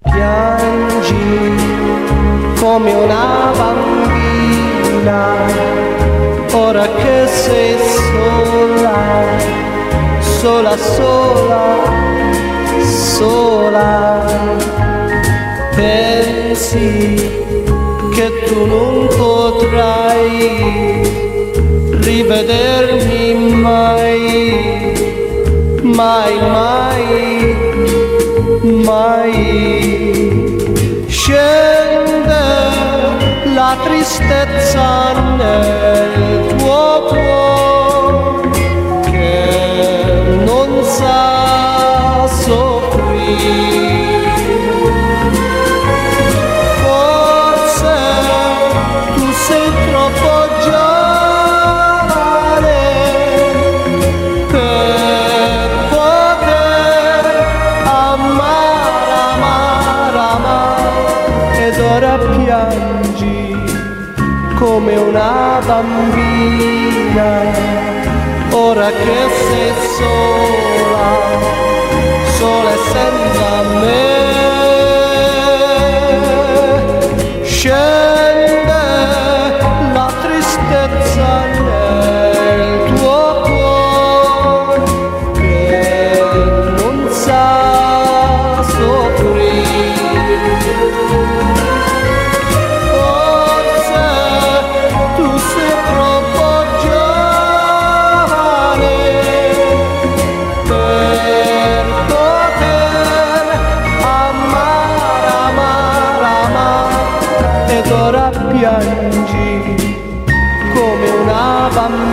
Piangi come una bambina, ora che sei sola, sola, sola, sola. Pensi che tu non potrai rivedermi mai, mai, mai, mai. Scende la tristezza nel tuo cuore che non sa soffrire. Forse tu sei troppo giovane per poter amare, amare, amare, ed ora piangi come una bambina, ora che sei sola, sola e senza me. Scende la tristezza nel tuo cuore che non sa soffrire. Forse tu sei troppo giovane per poter amare, amare, amare, ed ora piangi come una bambina,